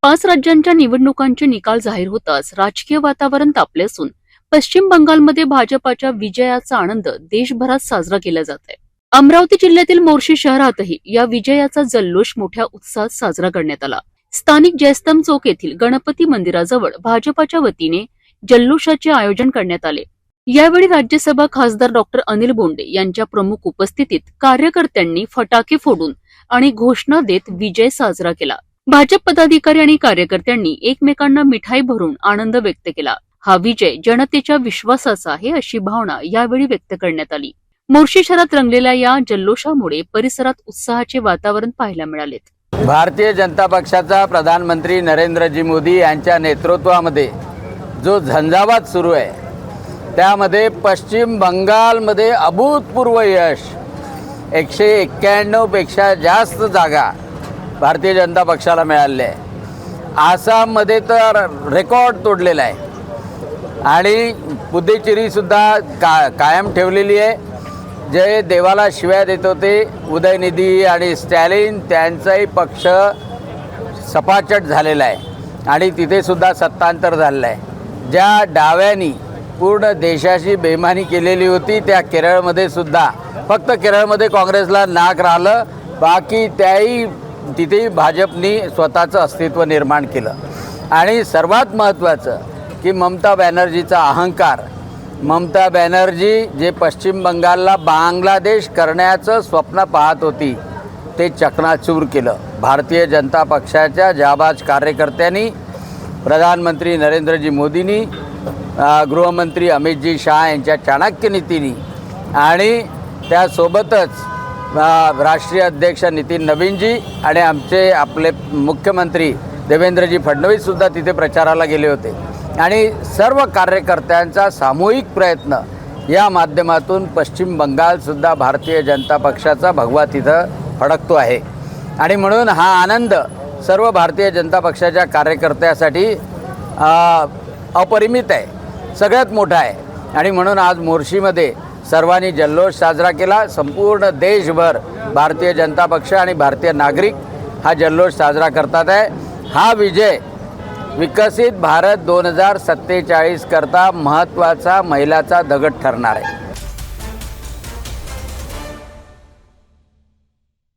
5 राज्यांच्या निवडणुकांचे निकाल जाहीर होताच राजकीय वातावरण तापले असून पश्चिम बंगालमध्ये भाजपाच्या विजयाचा आनंद देशभरात साजरा केला जात आहे. अमरावती जिल्ह्यातील मोर्शी शहरातही या विजयाचा जल्लोष मोठ्या उत्साहात साजरा करण्यात आला. स्थानिक जयस्तंभ चौक येथील गणपती मंदिराजवळ भाजपाच्या वतीने जल्लोषाचे आयोजन करण्यात आले. यावेळी राज्यसभा खासदार डॉक्टर अनिल बोंडे यांच्या प्रमुख उपस्थितीत कार्यकर्त्यांनी फटाके फोडून आणि घोषणा देत विजय साजरा केला. भाजप पदाधिकारी आणि कार्यकर्त्यांनी एकमेकांना मिठाई भरून आनंद व्यक्त केला. हा विजय जनतेच्या विश्वासाचा आहे अशी भावना यावेळी व्यक्त करण्यात आली. मोर्शी शहरात रंगलेल्या या जल्लोषामुळे परिसरात उत्साहाचे वातावरण पाहायला मिळाले. भारतीय जनता पक्षाचा प्रधानमंत्री नरेंद्रजी मोदी यांच्या नेतृत्वामध्ये जो झंझावात सुरू आहे त्यामध्ये पश्चिम बंगालमध्ये अभूतपूर्व यश 191 पेक्षा जास्त जागा भारतीय जनता पक्षाला मिळाले आहे. आसाममध्ये तर रेकॉर्ड तोडलेला आहे आणि पुद्दुचेरीसुद्धा कायम ठेवलेली आहे. जे देवाला शिव्या देत होते उदयनिधी आणि स्टॅलिन त्यांचाही पक्ष सपाचट झालेला आहे आणि तिथेसुद्धा सत्तांतर झालेलं आहे. ज्या डाव्यांनी पूर्ण देशाशी बेईमानी केलेली होती त्या केरळमध्ये सुद्धा फक्त केरळमध्ये काँग्रेसला नाक राहिलं, बाकी त्याही तिथेही भाजपनी स्वतःचं अस्तित्व निर्माण केलं. आणि सर्वात महत्त्वाचं की ममता बॅनर्जीचा अहंकार, ममता बॅनर्जी जे पश्चिम बंगालला बांगलादेश करण्याचं स्वप्न पाहत होती ते चकनाचूर केलं. भारतीय जनता पक्षाच्या जाबाज कार्यकर्त्यांनी, प्रधानमंत्री नरेंद्रजी मोदींनी, गृहमंत्री अमितजी शाह यांच्या चाणक्य नीतीनी आणि त्यासोबतच राष्ट्रीय अध्यक्ष नितीन नवीनजी आणि आपले मुख्यमंत्री देवेंद्रजी फडणवीससुद्धा तिथे प्रचाराला गेले होते. आणि सर्व कार्यकर्त्यांचा सामूहिक प्रयत्न या माध्यमातून पश्चिम बंगालसुद्धा भारतीय जनता पक्षाचा भगवा तिथं फडकतो आहे. आणि म्हणून हा आनंद सर्व भारतीय जनता पक्षाच्या कार्यकर्त्यासाठी अपरिमित आहे, सगळ्यात मोठा आहे. आणि म्हणून आज मोर्शीमध्ये सर्वांनी जल्लोष साजरा केला. संपूर्ण देशभर भारतीय जनता पक्ष आणि भारतीय नागरिक हा जल्लोष साजरा करतात आहे. हा विजय विकसित भारत 2047 करता महत्त्वाचा मैलाचा दगड ठरणार आहे.